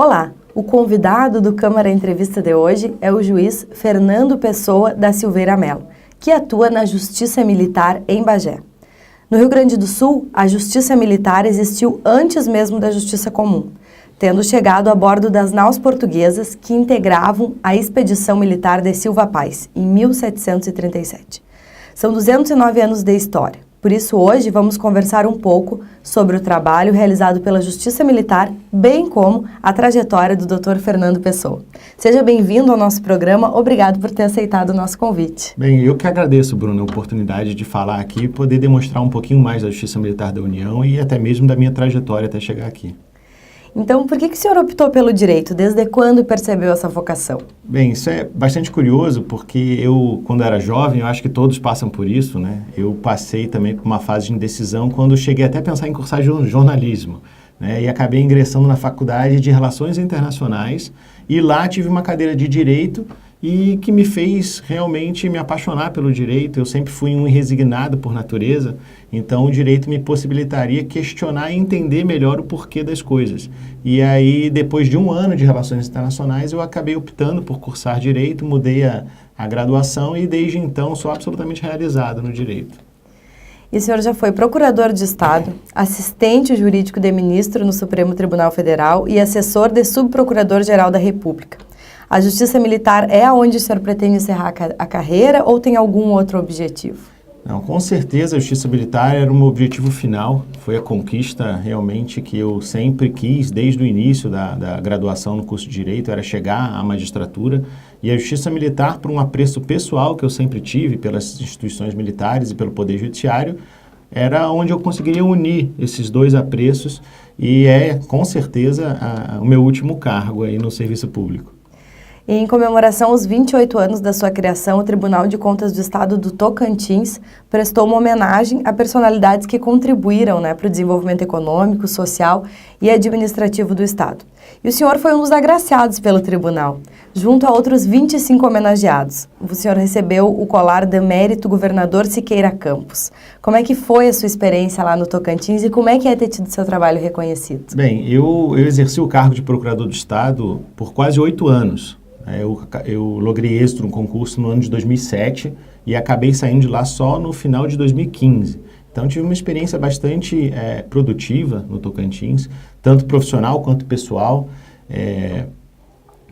Olá, o convidado do Câmara Entrevista de hoje é o juiz Fernando Pessoa da Silveira Melo, que atua na Justiça Militar em Bagé. No Rio Grande do Sul, a Justiça Militar existiu antes mesmo da Justiça Comum, tendo chegado a bordo das naus portuguesas que integravam a Expedição Militar de Silva Paz, em 1737. São 209 anos de história. Por isso, hoje, vamos conversar um pouco sobre o trabalho realizado pela Justiça Militar, bem como a trajetória do Dr. Fernando Pessoa. Seja bem-vindo ao nosso programa. Obrigado por ter aceitado o nosso convite. Bem, eu que agradeço, Bruno, a oportunidade de falar aqui e poder demonstrar um pouquinho mais da Justiça Militar da União e até mesmo da minha trajetória até chegar aqui. Então, por que o senhor optou pelo direito? Desde quando percebeu essa vocação? Bem, isso é bastante curioso, porque eu, quando era jovem, eu acho que todos passam por isso, né? Eu passei também por uma fase de indecisão quando cheguei até a pensar em cursar jornalismo, né? E acabei ingressando na Faculdade de Relações Internacionais e lá tive uma cadeira de Direito e que me fez realmente me apaixonar pelo direito. Eu sempre fui um irresignado por natureza, então o direito me possibilitaria questionar e entender melhor o porquê das coisas. E aí, depois de um ano de Relações Internacionais, eu acabei optando por cursar direito, mudei a graduação e desde então sou absolutamente realizado no direito. E o senhor já foi procurador de Estado, assistente jurídico de ministro no Supremo Tribunal Federal e assessor de subprocurador-geral da República. A Justiça Militar é aonde o senhor pretende encerrar a carreira ou tem algum outro objetivo? Não, com certeza a Justiça Militar era o meu objetivo final, foi a conquista realmente que eu sempre quis desde o início da graduação no curso de Direito, era chegar à magistratura, e a Justiça Militar, por um apreço pessoal que eu sempre tive pelas instituições militares e pelo Poder Judiciário, era onde eu conseguiria unir esses dois apreços e é com certeza o meu último cargo aí no serviço público. E em comemoração aos 28 anos da sua criação, o Tribunal de Contas do Estado do Tocantins prestou uma homenagem a personalidades que contribuíram, para o desenvolvimento econômico, social e administrativo do Estado. E o senhor foi um dos agraciados pelo tribunal, junto a outros 25 homenageados. O senhor recebeu o colar de mérito Governador Siqueira Campos. Como é que foi a sua experiência lá no Tocantins e como é que é ter tido seu trabalho reconhecido? Bem, eu exerci o cargo de Procurador do Estado por quase 8 anos. Eu logrei êxito no concurso no ano de 2007 e acabei saindo de lá só no final de 2015. Então, tive uma experiência bastante produtiva no Tocantins, tanto profissional quanto pessoal.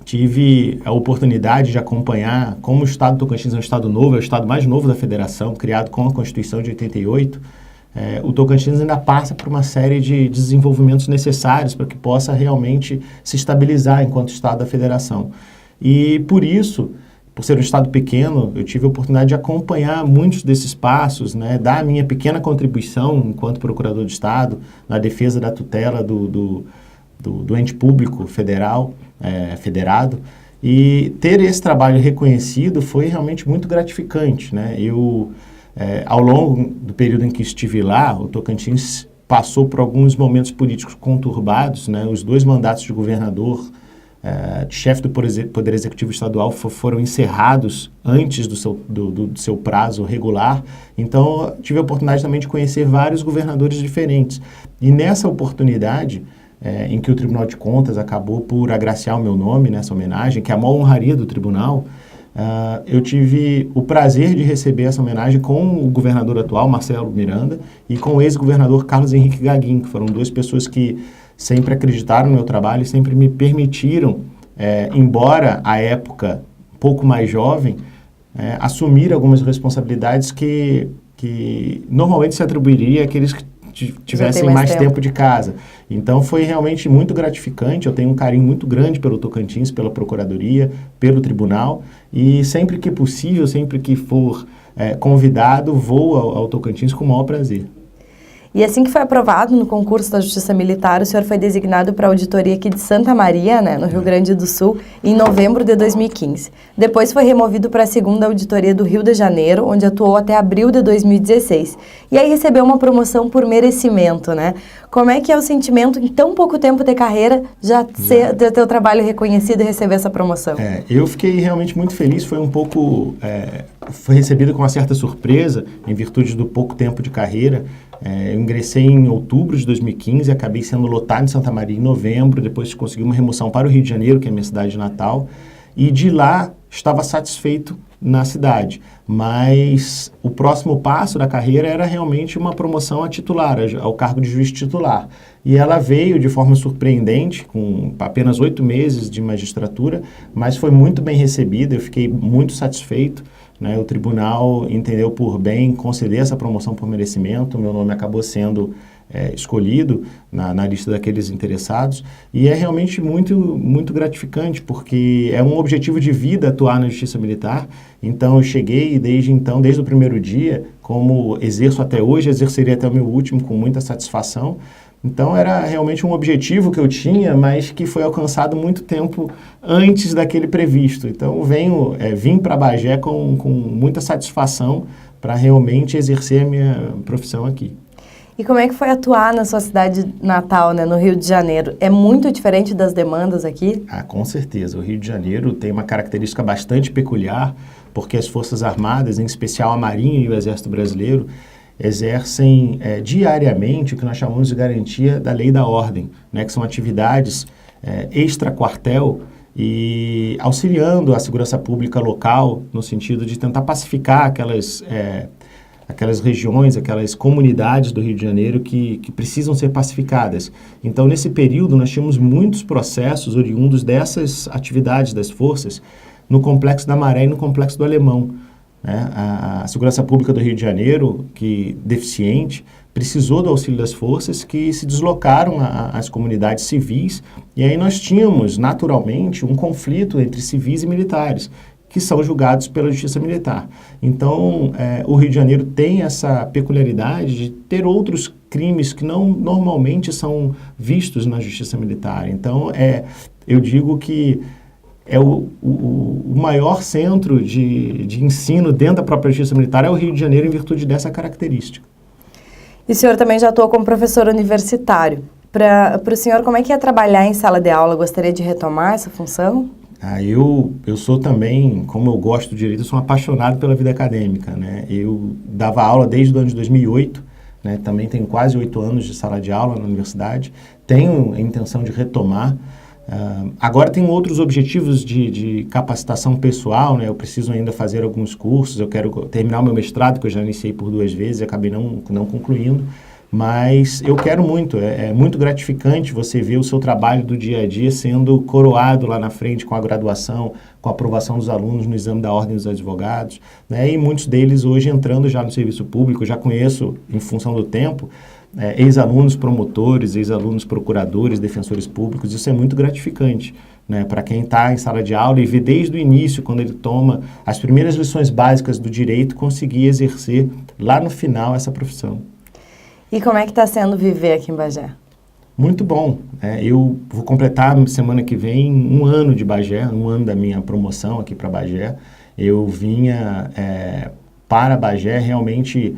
Tive a oportunidade de acompanhar como o Estado do Tocantins é um Estado novo, é o Estado mais novo da Federação, criado com a Constituição de 88. O Tocantins ainda passa por uma série de desenvolvimentos necessários para que possa realmente se estabilizar enquanto Estado da Federação. E por isso, por ser um estado pequeno, eu tive a oportunidade de acompanhar muitos desses passos, dar a minha pequena contribuição enquanto procurador de Estado na defesa da tutela do ente público federal, federado, e ter esse trabalho reconhecido foi realmente muito gratificante, Eu, ao longo do período em que estive lá, o Tocantins passou por alguns momentos políticos conturbados, Os 2 mandatos de governador, chefe do Poder Executivo Estadual foram encerrados antes do seu prazo regular, então tive a oportunidade também de conhecer vários governadores diferentes. E nessa oportunidade, em que o Tribunal de Contas acabou por agraciar o meu nome nessa homenagem, que é a maior honraria do tribunal, eu tive o prazer de receber essa homenagem com o governador atual, Marcelo Miranda, e com o ex-governador Carlos Henrique Gaguin, que foram 2 pessoas que sempre acreditaram no meu trabalho e sempre me permitiram, embora à época um pouco mais jovem, assumir algumas responsabilidades que normalmente se atribuiria àqueles que tivessem mais tempo de casa. Então foi realmente muito gratificante, eu tenho um carinho muito grande pelo Tocantins, pela Procuradoria, pelo Tribunal e sempre que possível, sempre que for convidado, vou ao Tocantins com o maior prazer. E assim que foi aprovado no concurso da Justiça Militar, o senhor foi designado para a auditoria aqui de Santa Maria, no Rio Grande do Sul, em novembro de 2015. Depois foi removido para a 2ª auditoria do Rio de Janeiro, onde atuou até abril de 2016. E aí recebeu uma promoção por merecimento, Como é que é o sentimento, em tão pouco tempo de carreira, ter teu trabalho reconhecido e receber essa promoção? Eu fiquei realmente muito feliz, foi um pouco foi recebido com uma certa surpresa, em virtude do pouco tempo de carreira. Eu ingressei em outubro de 2015, acabei sendo lotado em Santa Maria em novembro, depois consegui uma remoção para o Rio de Janeiro, que é a minha cidade natal, e de lá estava satisfeito na cidade, mas o próximo passo da carreira era realmente uma promoção a titular, ao cargo de juiz titular. E ela veio de forma surpreendente, com apenas 8 meses de magistratura, mas foi muito bem recebida, eu fiquei muito satisfeito, né? O tribunal entendeu por bem conceder essa promoção por merecimento, meu nome acabou sendo escolhido na lista daqueles interessados, e é realmente muito gratificante, porque é um objetivo de vida atuar na Justiça Militar. Então eu cheguei desde o primeiro dia, como exerço até hoje, exercerei até o meu último com muita satisfação. Então era realmente um objetivo que eu tinha, mas que foi alcançado muito tempo antes daquele previsto. Então vim para Bagé com muita satisfação para realmente exercer a minha profissão aqui. E como é que foi atuar na sua cidade natal, né, no Rio de Janeiro? É muito diferente das demandas aqui? Com certeza. O Rio de Janeiro tem uma característica bastante peculiar, porque as Forças Armadas, em especial a Marinha e o Exército Brasileiro, exercem diariamente o que nós chamamos de garantia da lei e da ordem, né, que são atividades extra-quartel e auxiliando a segurança pública local no sentido de tentar pacificar aquelas regiões, aquelas comunidades do Rio de Janeiro que precisam ser pacificadas. Então, nesse período, nós tínhamos muitos processos oriundos dessas atividades das forças no Complexo da Maré e no Complexo do Alemão. Né? A segurança pública do Rio de Janeiro, que deficiente, precisou do auxílio das forças que se deslocaram às comunidades civis, e aí nós tínhamos, naturalmente, um conflito entre civis e militares, que são julgados pela Justiça Militar. Então, o Rio de Janeiro tem essa peculiaridade de ter outros crimes que não normalmente são vistos na Justiça Militar. Então, eu digo que é o maior centro de ensino dentro da própria Justiça Militar é o Rio de Janeiro, em virtude dessa característica. E o senhor também já atuou como professor universitário. Para o senhor, como é que é trabalhar em sala de aula? Gostaria de retomar essa função? Eu sou também, como eu gosto do direito, eu sou um apaixonado pela vida acadêmica, né? Eu dava aula desde o ano de 2008, né? Também tenho quase 8 anos de sala de aula na universidade, tenho a intenção de retomar. Agora tenho outros objetivos de capacitação pessoal, né? Eu preciso ainda fazer alguns cursos, eu quero terminar o meu mestrado, que eu já iniciei por 2 vezes e acabei não concluindo. Mas eu quero muito, é muito gratificante você ver o seu trabalho do dia a dia sendo coroado lá na frente com a graduação, com a aprovação dos alunos no exame da Ordem dos Advogados, né? E muitos deles hoje entrando já no serviço público. Já conheço, em função do tempo, ex-alunos promotores, ex-alunos procuradores, defensores públicos. Isso é muito gratificante, né? Para quem está em sala de aula e vê desde o início, quando ele toma as primeiras lições básicas do direito, conseguir exercer lá no final essa profissão. E como é que está sendo viver aqui em Bagé? Muito bom. Eu vou completar semana que vem 1 ano de Bagé, 1 ano da minha promoção aqui para Bagé. Eu vinha para Bagé realmente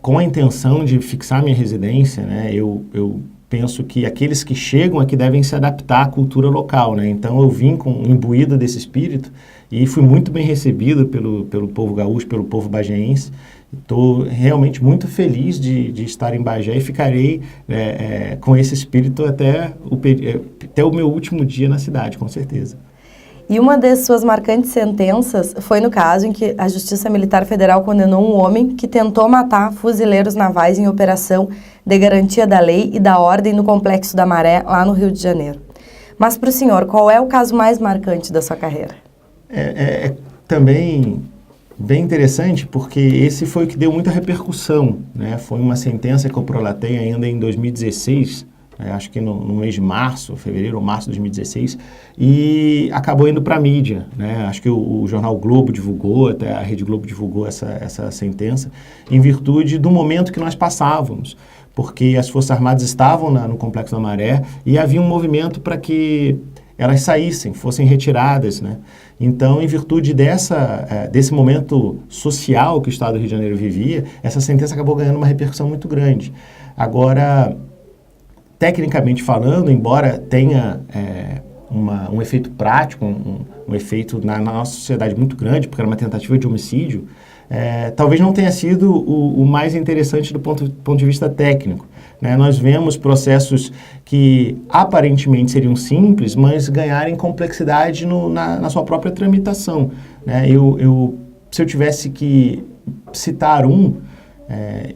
com a intenção de fixar minha residência, né? Eu penso que aqueles que chegam aqui devem se adaptar à cultura local, né? Então eu vim imbuído desse espírito e fui muito bem recebido pelo povo gaúcho, pelo povo bagéense. Estou realmente muito feliz de estar em Bagé e ficarei com esse espírito até o meu último dia na cidade, com certeza. E uma das suas marcantes sentenças foi no caso em que a Justiça Militar Federal condenou um homem que tentou matar fuzileiros navais em operação de garantia da lei e da ordem no Complexo da Maré, lá no Rio de Janeiro. Mas para o senhor, qual é o caso mais marcante da sua carreira? Também bem interessante, porque esse foi o que deu muita repercussão, né? Foi uma sentença que eu prolatei ainda em 2016, acho que no mês de março, fevereiro ou março de 2016, e acabou indo para a mídia, né? Acho que o jornal Globo divulgou, até a Rede Globo divulgou essa sentença, em virtude do momento que nós passávamos, porque as Forças Armadas estavam no Complexo da Maré e havia um movimento para que elas saíssem, fossem retiradas, né? Então, em virtude desse momento social que o Estado do Rio de Janeiro vivia, essa sentença acabou ganhando uma repercussão muito grande. Agora, tecnicamente falando, embora tenha um efeito prático, um efeito na nossa sociedade muito grande, porque era uma tentativa de homicídio, talvez não tenha sido o mais interessante do ponto de vista técnico. Né? Nós vemos processos que aparentemente seriam simples, mas ganharem complexidade na sua própria tramitação. Né? Se eu tivesse que citar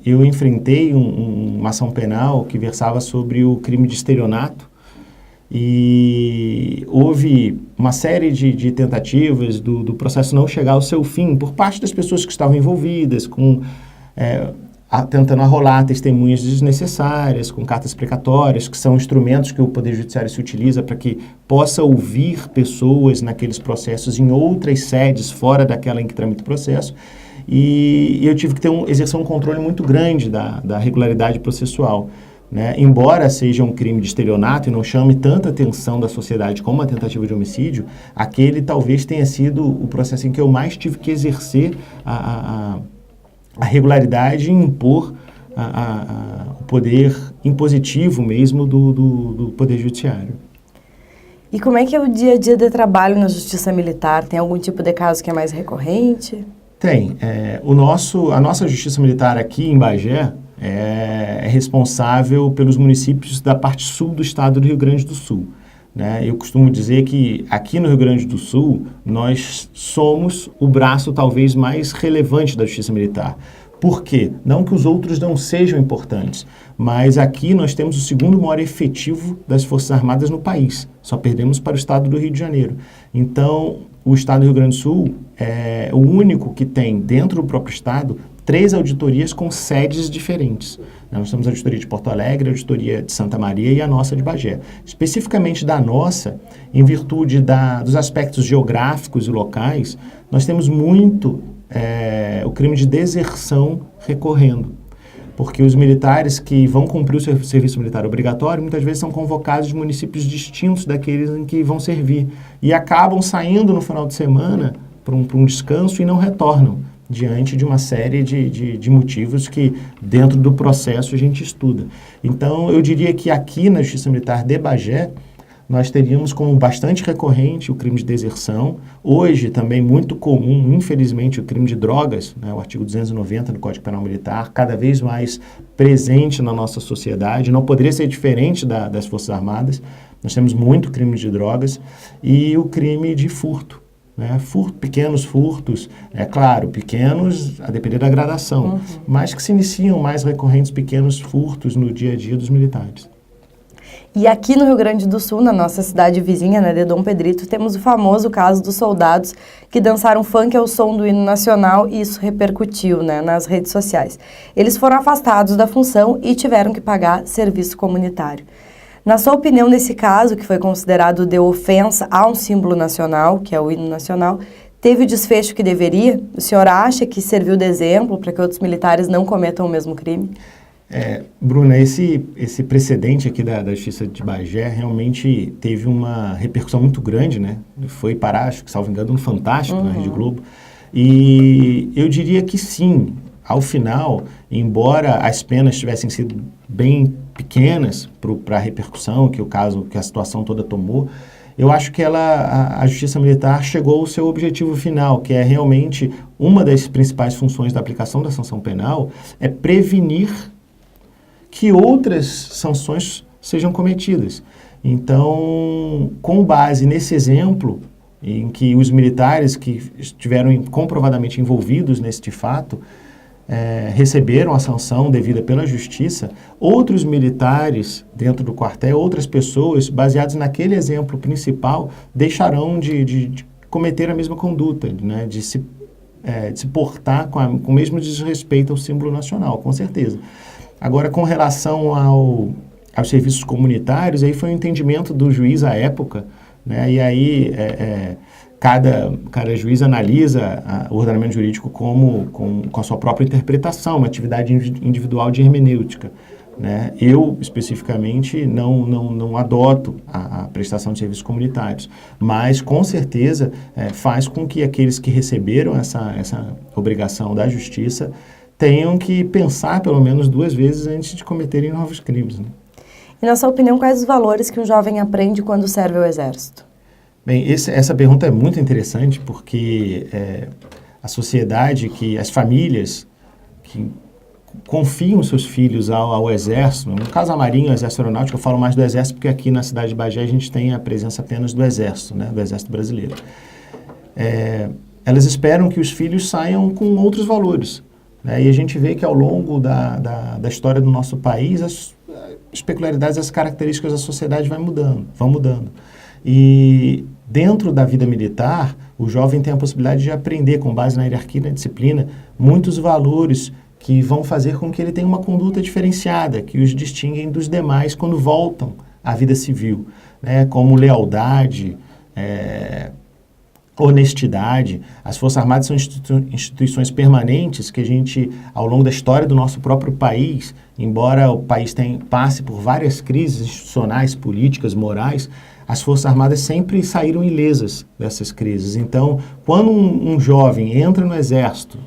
eu enfrentei uma ação penal que versava sobre o crime de estelionato, e houve uma série de tentativas do processo não chegar ao seu fim por parte das pessoas que estavam envolvidas, tentando arrolar testemunhas desnecessárias, com cartas precatórias, que são instrumentos que o Poder Judiciário se utiliza para que possa ouvir pessoas naqueles processos em outras sedes fora daquela em que tramita o processo. E eu tive que exercer um controle muito grande da regularidade processual. Né? Embora seja um crime de estelionato e não chame tanta atenção da sociedade como uma tentativa de homicídio, aquele talvez tenha sido o processo em que eu mais tive que exercer a regularidade e impor o poder impositivo mesmo do Poder Judiciário. E como é que é o dia a dia de trabalho na Justiça Militar? Tem algum tipo de caso que é mais recorrente? Tem. A nossa Justiça Militar aqui em Bagé é responsável pelos municípios da parte sul do estado do Rio Grande do Sul. Né? Eu costumo dizer que aqui no Rio Grande do Sul nós somos o braço talvez mais relevante da Justiça Militar. Por quê? Não que os outros não sejam importantes, mas aqui nós temos o segundo maior efetivo das Forças Armadas no país. Só perdemos para o estado do Rio de Janeiro. Então, o estado do Rio Grande do Sul é o único que tem, dentro do próprio estado, 3 auditorias com sedes diferentes. Nós temos a auditoria de Porto Alegre, a auditoria de Santa Maria e a nossa de Bagé. Especificamente da nossa, em virtude dos aspectos geográficos e locais, nós temos muito o crime de deserção recorrendo. Porque os militares que vão cumprir o serviço militar obrigatório, muitas vezes são convocados de municípios distintos daqueles em que vão servir. E acabam saindo no final de semana para um descanso e não retornam, diante de uma série de motivos que, dentro do processo, a gente estuda. Então, eu diria que aqui na Justiça Militar de Bagé, nós teríamos como bastante recorrente o crime de deserção. Hoje, também muito comum, infelizmente, o crime de drogas, né, o artigo 290 do Código Penal Militar, cada vez mais presente na nossa sociedade. Não poderia ser diferente das Forças Armadas. Nós temos muito crime de drogas e o crime de furto. Né? Pequenos furtos, claro, pequenos a depender da gradação, mas que se iniciam mais recorrentes pequenos furtos no dia a dia dos militares. E aqui no Rio Grande do Sul, na nossa cidade vizinha, né, de Dom Pedrito, temos o famoso caso dos soldados que dançaram funk ao som do hino nacional e isso repercutiu, né, nas redes sociais. Eles foram afastados da função e tiveram que pagar serviço comunitário. Na sua opinião, nesse caso, que foi considerado de ofensa a um símbolo nacional, que é o hino nacional, teve o desfecho que deveria? O senhor acha que serviu de exemplo para que outros militares não cometam o mesmo crime? Bruna, esse precedente aqui da Justiça de Bagé realmente teve uma repercussão muito grande, né? Foi parar, acho que, salvo engano, no Fantástico, na Rede Globo. E eu diria que sim, ao final, embora as penas tivessem sido bem pequenas para a repercussão que a situação toda tomou, eu acho que a Justiça Militar chegou ao seu objetivo final, que é realmente uma das principais funções da aplicação da sanção penal, é prevenir que outras sanções sejam cometidas. Então, com base nesse exemplo, em que os militares que estiveram comprovadamente envolvidos neste fato receberam a sanção devida pela Justiça, outros militares dentro do quartel, outras pessoas, baseadas naquele exemplo principal, deixarão de cometer a mesma conduta, né, de se portar com o mesmo desrespeito ao símbolo nacional, com certeza. Agora, com relação aos serviços comunitários, aí foi um entendimento do juiz à época, né? E aí cada juiz analisa o ordenamento jurídico com a sua própria interpretação, uma atividade individual de hermenêutica. Né? Eu, especificamente, não adoto a prestação de serviços comunitários, mas, com certeza, faz com que aqueles que receberam essa obrigação da Justiça tenham que pensar pelo menos 2 vezes antes de cometerem novos crimes. Né? E, na sua opinião, quais os valores que um jovem aprende quando serve ao Exército? Bem, essa pergunta é muito interessante porque a sociedade, as famílias que confiam seus filhos ao Exército, no caso a Marinha, o Exército Aeronáutico, eu falo mais do Exército porque aqui na cidade de Bagé a gente tem a presença apenas do Exército, né, do Exército Brasileiro. Elas esperam que os filhos saiam com outros valores, né, e a gente vê que ao longo da história do nosso país, as peculiaridades, as características da sociedade vão mudando. E dentro da vida militar, o jovem tem a possibilidade de aprender, com base na hierarquia e na disciplina, muitos valores que vão fazer com que ele tenha uma conduta diferenciada, que os distinguem dos demais quando voltam à vida civil, né? Como lealdade, honestidade. As Forças Armadas são instituições permanentes que a gente, ao longo da história do nosso próprio país, embora o país passe por várias crises institucionais, políticas, morais, as Forças Armadas sempre saíram ilesas dessas crises. Então, quando um jovem entra no Exército,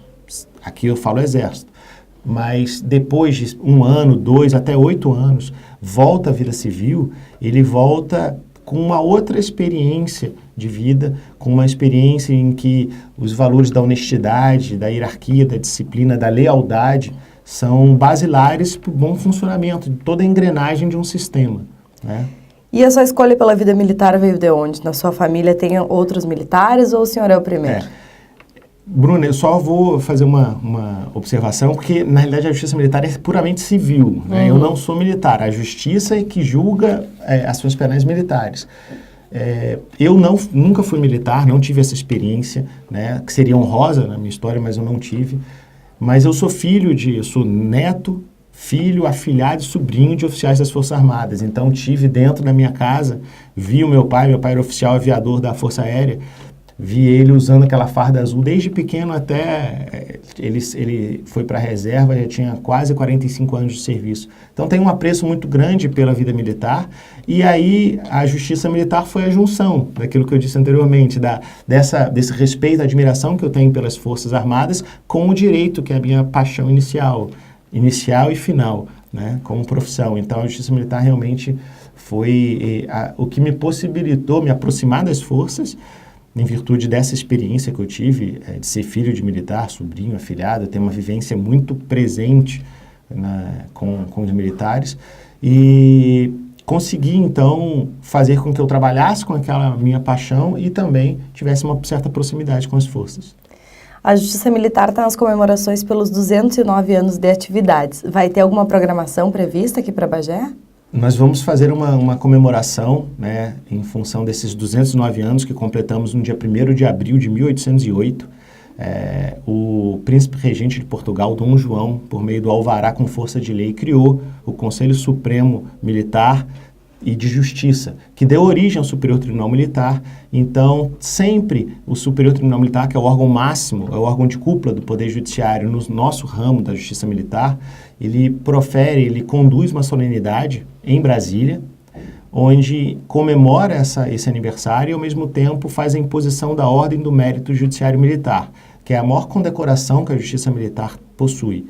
aqui eu falo Exército, mas depois de 1 ano, 2, até 8 anos, volta à vida civil, ele volta com uma outra experiência de vida, com uma experiência em que os valores da honestidade, da hierarquia, da disciplina, da lealdade são basilares para o bom funcionamento de toda a engrenagem de um sistema, né? E a sua escolha pela vida militar veio de onde? Na sua família tem outros militares ou o senhor é o primeiro? Bruno, eu só vou fazer uma observação, porque na realidade a justiça militar é puramente civil, né? Eu não sou militar, a justiça é que julga ações penais militares. Eu nunca fui militar, não tive essa experiência, né, que seria honrosa na minha história, mas eu não tive. Mas eu sou neto, filho, afilhado e sobrinho de oficiais das Forças Armadas. Então tive dentro da minha casa, vi o meu pai era oficial aviador da Força Aérea, vi ele usando aquela farda azul desde pequeno até ele foi para a reserva, já tinha quase 45 anos de serviço. Então tem um apreço muito grande pela vida militar, e aí a justiça militar foi a junção daquilo que eu disse anteriormente, desse respeito, admiração que eu tenho pelas Forças Armadas com o direito, que é a minha paixão inicial e final, né, como profissão. Então a justiça militar realmente foi o que me possibilitou me aproximar das forças, em virtude dessa experiência que eu tive, de ser filho de militar, sobrinho, afilhado, ter uma vivência muito presente com os militares, e consegui, então, fazer com que eu trabalhasse com aquela minha paixão e também tivesse uma certa proximidade com as forças. A Justiça Militar está nas comemorações pelos 209 anos de atividades. Vai ter alguma programação prevista aqui para Bagé? Nós vamos fazer uma comemoração, né, em função desses 209 anos que completamos no dia 1º de abril de 1808. O príncipe regente de Portugal, Dom João, por meio do alvará com força de lei, criou o Conselho Supremo Militar e de Justiça, que deu origem ao Superior Tribunal Militar. Então, sempre o Superior Tribunal Militar, que é o órgão máximo, é o órgão de cúpula do Poder Judiciário no nosso ramo da Justiça Militar, ele conduz uma solenidade em Brasília, onde comemora esse aniversário e, ao mesmo tempo, faz a imposição da Ordem do Mérito Judiciário Militar, que é a maior condecoração que a Justiça Militar possui.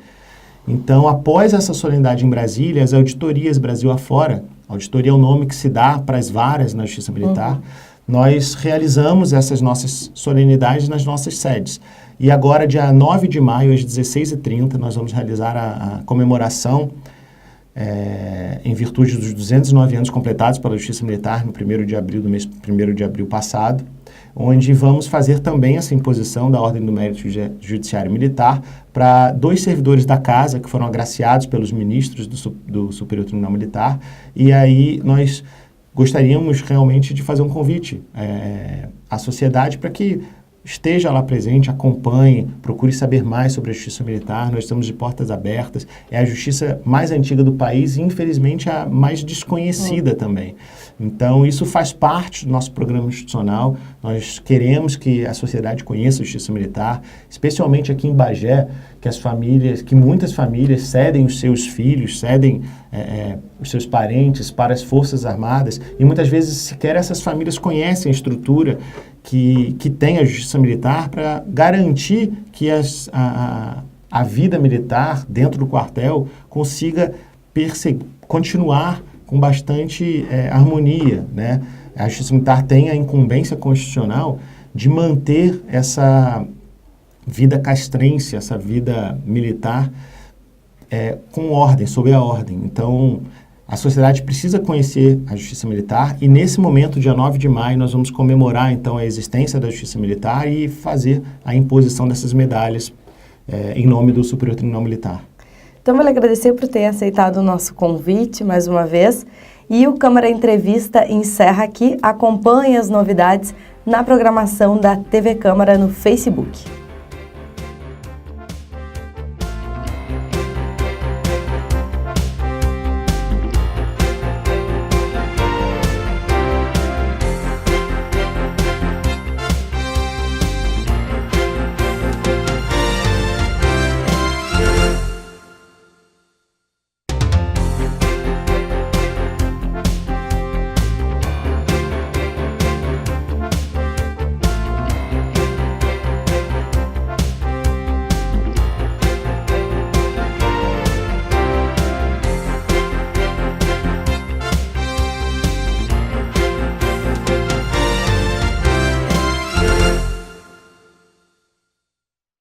Então, após essa solenidade em Brasília, as auditorias Brasil afora, auditoria é o nome que se dá para as varas na Justiça Militar, nós realizamos essas nossas solenidades nas nossas sedes. E agora, dia 9 de maio, às 16h30, nós vamos realizar a comemoração em virtude dos 209 anos completados pela Justiça Militar no 1º de abril do mês 1º de abril passado, onde vamos fazer também essa imposição da Ordem do Mérito Judiciário Militar para 2 servidores da Casa que foram agraciados pelos ministros do Superior Tribunal Militar. E aí nós gostaríamos realmente de fazer um convite à sociedade para que esteja lá presente, acompanhe, procure saber mais sobre a Justiça Militar. Nós estamos de portas abertas. É a justiça mais antiga do país e, infelizmente, a mais desconhecida também. Então, isso faz parte do nosso programa institucional. Nós queremos que a sociedade conheça a Justiça Militar, especialmente aqui em Bagé, que muitas famílias cedem os seus filhos, cedem os seus parentes para as Forças Armadas, e muitas vezes sequer essas famílias conhecem a estrutura que tem a Justiça Militar para garantir que a vida militar dentro do quartel consiga continuar com bastante harmonia, né? A Justiça Militar tem a incumbência constitucional de manter essa vida castrense, essa vida militar com ordem, sob a ordem. Então, a sociedade precisa conhecer a Justiça Militar e nesse momento, dia 9 de maio, nós vamos comemorar então a existência da Justiça Militar e fazer a imposição dessas medalhas em nome do Superior Tribunal Militar. Então, vou lhe agradecer por ter aceitado o nosso convite mais uma vez. E o Câmara Entrevista encerra aqui. Acompanhe as novidades na programação da TV Câmara no Facebook.